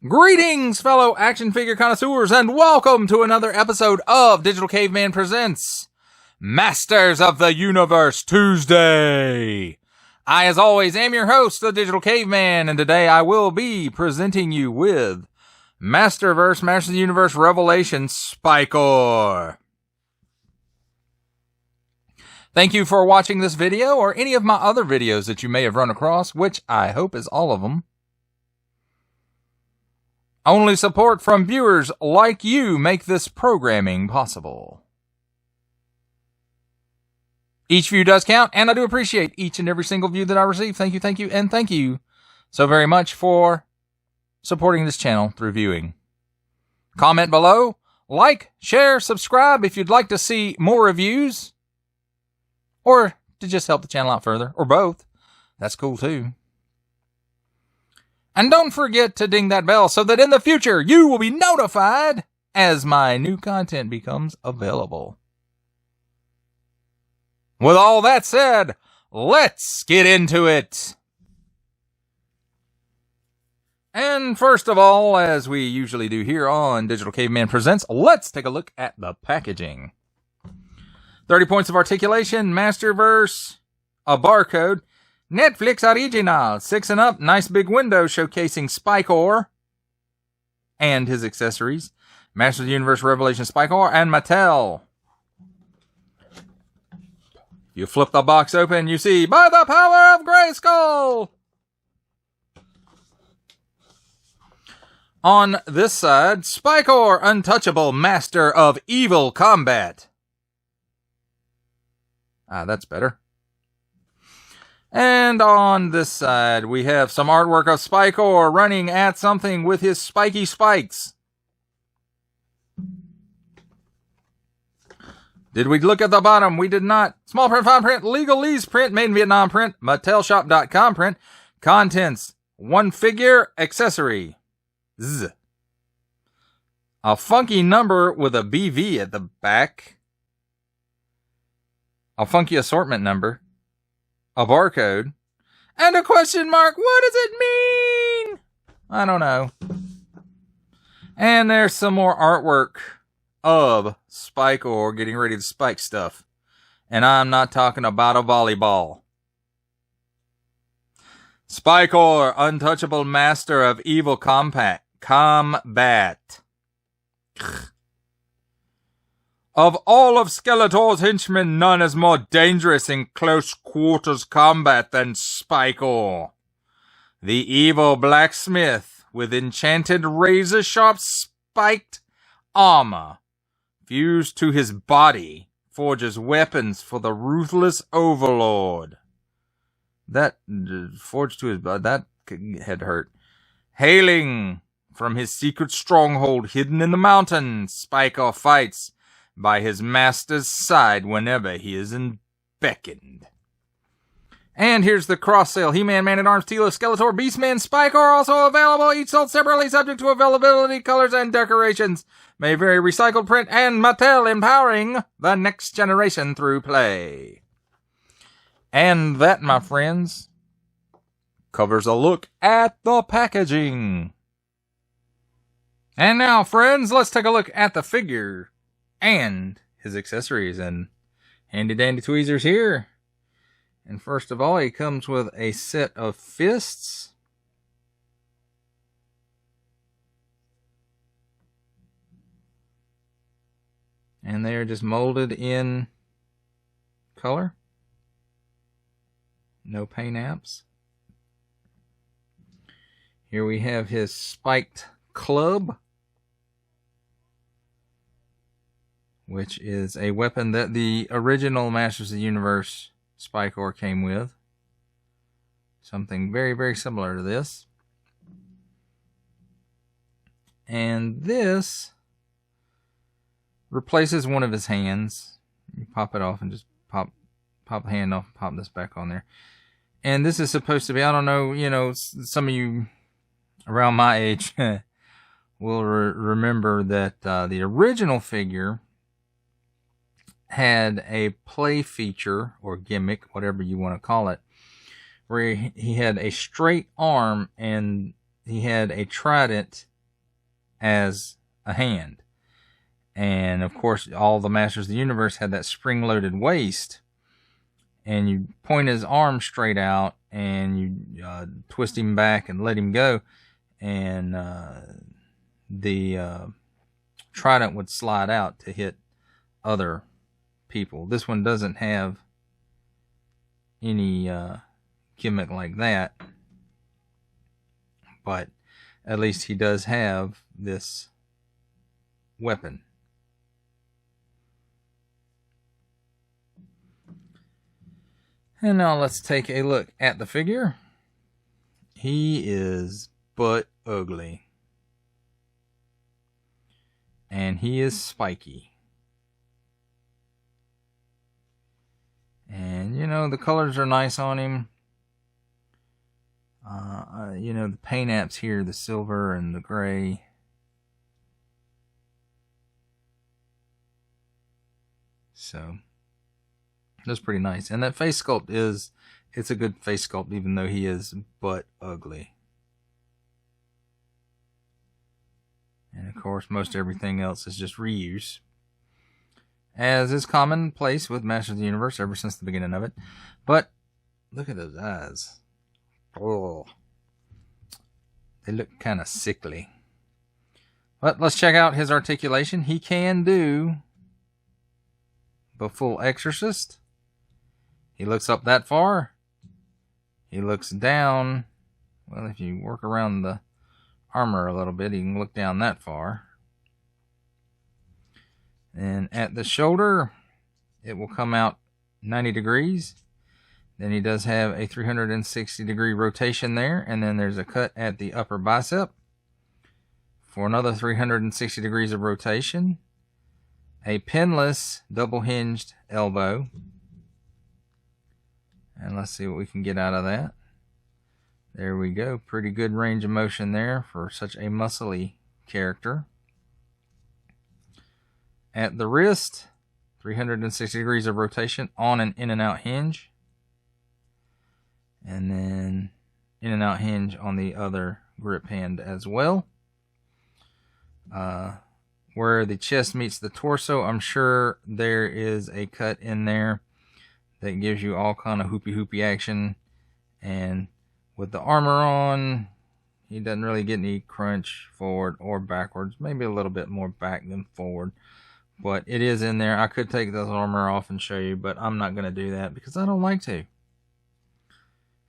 Greetings, fellow action figure connoisseurs, and welcome to another episode of Digital Caveman Presents Masters of the Universe Tuesday. I, as always, am your host, the Digital Caveman, and today I will be presenting you with Masterverse Masters of the Universe Revelation Spikor. Thank you for watching this video, or any of my other videos that you may have run across, which I hope is all of them. Only support from viewers like you make this programming possible. Each view does count, and I do appreciate each and every single view that I receive. Thank you, and thank you so very much for supporting this channel through viewing. Comment below, like, share, subscribe if you'd like to see more reviews, or to just help the channel out further, or both. That's cool too. And don't forget to ding that bell so that in the future you will be notified as my new content becomes available. With all that said, let's get into it. And first of all, as we usually do here on Digital Caveman Presents, let's take a look at the packaging. 30 points of articulation, Masterverse, a barcode, Netflix original, 6 and up, nice big window showcasing Spikor and his accessories, Masters of the Universe Revelation Spikor, and Mattel. You flip the box open, you see, by the power of Grayskull! On this side, Spikor, untouchable master of evil combat. That's better. And on this side, we have some artwork of Spikor running at something with his spiky spikes. Did we look at the bottom? We did not. Small print, fine print, legalese print, made in Vietnam print, MattelShop.com print, contents, 1 figure, accessory. Zzz. A funky number with a BV at the back. A funky assortment number. A barcode, and a question mark. What does it mean? I don't know. And there's some more artwork of Spikor getting ready to spike stuff. And I'm not talking about a volleyball. Spikor, untouchable master of evil combat. Of all of Skeletor's henchmen, none is more dangerous in close quarters combat than Spikor. The evil blacksmith with enchanted razor-sharp spiked armor fused to his body forges weapons for the ruthless overlord. That forged to his body, that had hurt. Hailing from his secret stronghold hidden in the mountains, Spikor fights by his master's side whenever he is beckoned. And here's the cross sale. He-Man, Man-at-Arms, Tilo, Skeletor, Beastman, Spikor, also available, each sold separately, subject to availability, colors, and decorations. May vary, recycled print, and Mattel empowering the next generation through play. And that, my friends, covers a look at the packaging. And now, friends, let's take a look at the figure and his accessories, and handy dandy tweezers here. And first of all, he comes with a set of fists. And they are just molded in color. No paint apps. Here we have his spiked club, which is a weapon that the original Masters of the Universe Spikor came with. Something very, very similar to this. And this replaces one of his hands. You pop it off and just pop the hand off, pop this back on there. And this is supposed to be, I don't know, you know, some of you around my age will remember that the original figure had a play feature or gimmick, whatever you want to call it, where he had a straight arm and he had a trident as a hand. And of course, all the Masters of the Universe had that spring-loaded waist. And you point his arm straight out, and you twist him back and let him go, and the trident would slide out to hit other people. This one doesn't have any gimmick like that, but at least he does have this weapon. And now let's take a look at the figure. He is but ugly. And he is spiky. And, you know, the colors are nice on him. You know, the paint apps here, the silver and the gray. So that's pretty nice. And that face sculpt it's a good face sculpt, even though he is but ugly. And of course, most everything else is just reuse, as is commonplace with Masters of the Universe ever since the beginning of it. But look at those eyes. Oh, they look kind of sickly. But let's check out his articulation. He can do the full exorcist. He looks up that far. He looks down. Well, if you work around the armor a little bit, you can look down that far. And at the shoulder, it will come out 90 degrees. Then he does have a 360 degree rotation there. And then there's a cut at the upper bicep for another 360 degrees of rotation. A pinless double hinged elbow. And let's see what we can get out of that. There we go. Pretty good range of motion there for such a muscly character. At the wrist, 360 degrees of rotation on an in and out hinge. And then in and out hinge on the other grip hand as well. Where the chest meets the torso, I'm sure there is a cut in there that gives you all kind of hoopy action. And with the armor on, he doesn't really get any crunch forward or backwards. Maybe a little bit more back than forward. But it is in there. I could take this armor off and show you, but I'm not going to do that because I don't like to.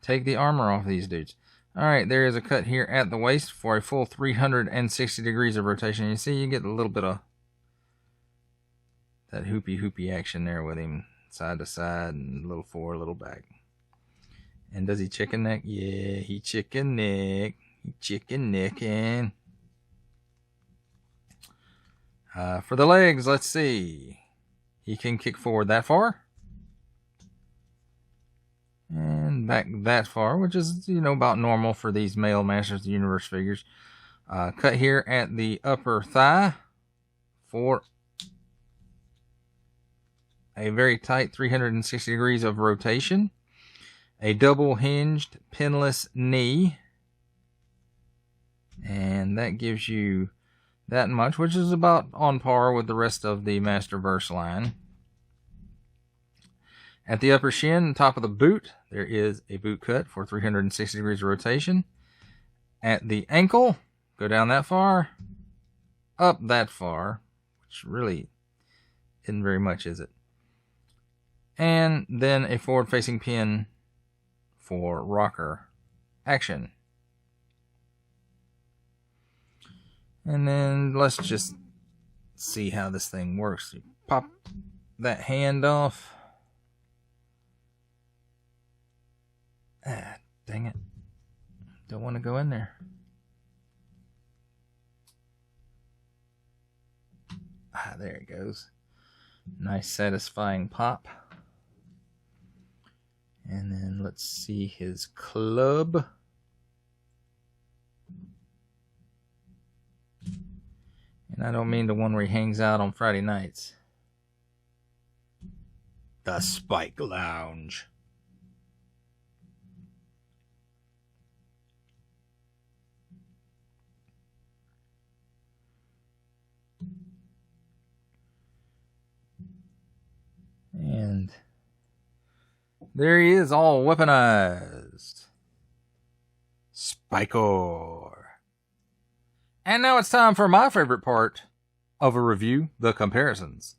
Take the armor off these dudes. Alright, there is a cut here at the waist for a full 360 degrees of rotation. You see, you get a little bit of that hoopy action there with him. Side to side and a little forward, a little back. And does he chicken neck? Yeah, he chicken neck. He chicken necking. For the legs, let's see. He can kick forward that far. And back that far, which is, you know, about normal for these male Masters of the Universe figures. Cut here at the upper thigh for a very tight 360 degrees of rotation. A double hinged pinless knee. And that gives you that much, which is about on par with the rest of the Masterverse line. At the upper shin, top of the boot, there is a boot cut for 360 degrees of rotation. At the ankle, go down that far, up that far, which really isn't very much, is it? And then a forward-facing pin for rocker action. And then let's just see how this thing works. You pop that hand off. Ah, dang it. Don't want to go in there. Ah, there it goes. Nice satisfying pop. And then let's see his club. And I don't mean the one where he hangs out on Friday nights. The Spike Lounge. There he is, all weaponized. Spikor. And now it's time for my favorite part of a review, the comparisons.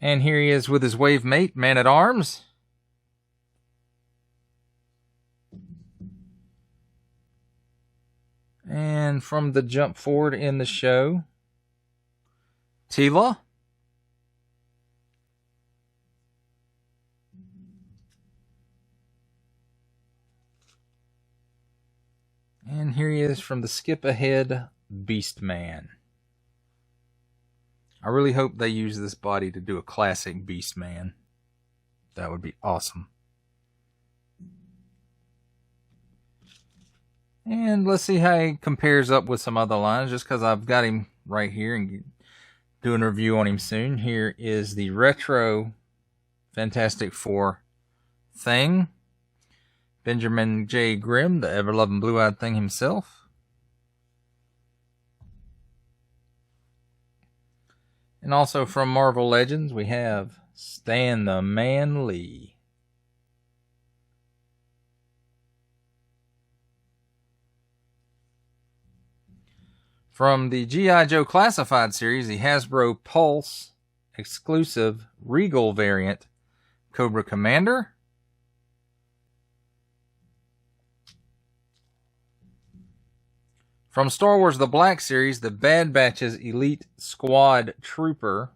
And here he is with his wave mate, Man-at-Arms. And from the jump forward in the show, Tila. And here he is from the skip ahead, Beastman. I really hope they use this body to do a classic Beastman. That would be awesome. And let's see how he compares up with some other lines, just because I've got him right here and doing a review on him soon. Here is the retro Fantastic Four Thing. Benjamin J. Grimm, the ever-loving blue-eyed thing himself. And also from Marvel Legends, we have Stan the Man Lee. From the G.I. Joe Classified series, the Hasbro Pulse exclusive Regal variant, Cobra Commander. From Star Wars The Black Series, the Bad Batch's Elite Squad Trooper.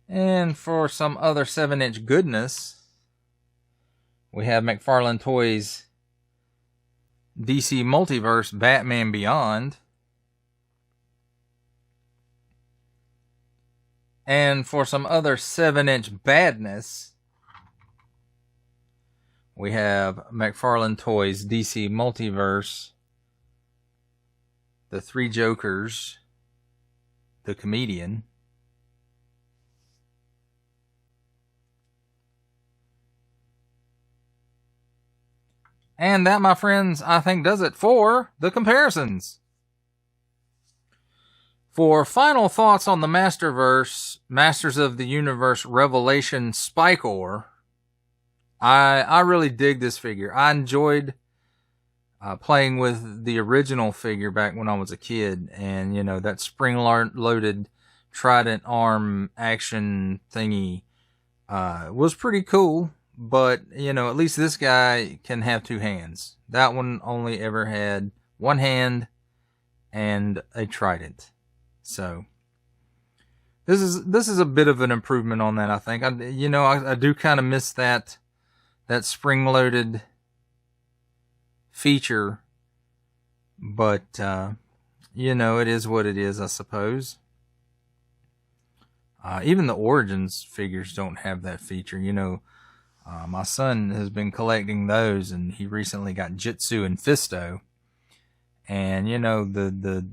And for some other 7-inch goodness, we have McFarlane Toys DC Multiverse Batman Beyond. And for some other 7-inch badness, we have McFarlane Toys DC Multiverse, The Three Jokers, The Comedian. And that, my friends, I think does it for the comparisons. For final thoughts on the Masterverse, Masters of the Universe Revelation Spikor, I really dig this figure. I enjoyed playing with the original figure back when I was a kid. And, you know, that spring-loaded trident arm action thingy was pretty cool. But, you know, at least this guy can have two hands. That one only ever had one hand and a trident. So, this is a bit of an improvement on that, I think. I do kind of miss that spring-loaded feature. But, it is what it is, I suppose. Even the Origins figures don't have that feature, my son has been collecting those, and he recently got Jitsu and Fisto. And, the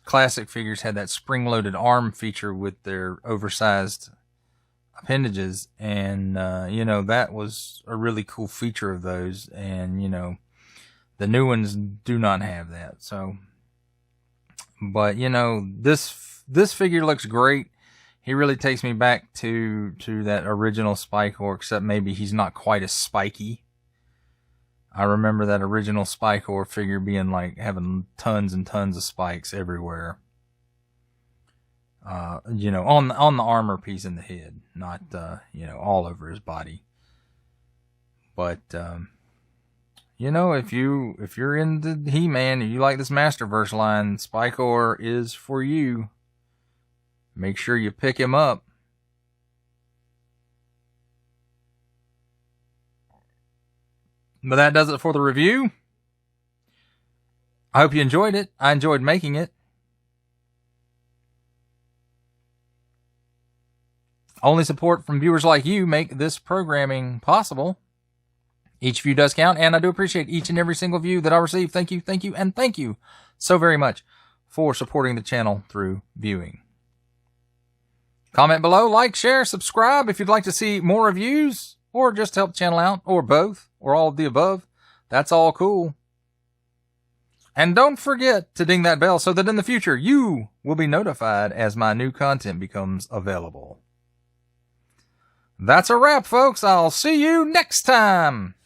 classic figures had that spring-loaded arm feature with their oversized appendages. And, that was a really cool feature of those. And, the new ones do not have that. So, but, this figure looks great. He really takes me back to that original Spikor, except maybe he's not quite as spiky. I remember that original Spikor figure being like having tons and tons of spikes everywhere. On the armor piece in the head, not all over his body. But if you're into He-Man and you like this Masterverse line, Spikor is for you. Make sure you pick him up. But that does it for the review. I hope you enjoyed it. I enjoyed making it. Only support from viewers like you make this programming possible. Each view does count, and I do appreciate each and every single view that I receive. Thank you, and thank you so very much for supporting the channel through viewing. Comment below, like, share, subscribe if you'd like to see more reviews, or just help the channel out, or both, or all of the above. That's all cool. And don't forget to ding that bell so that in the future you will be notified as my new content becomes available. That's a wrap, folks. I'll see you next time.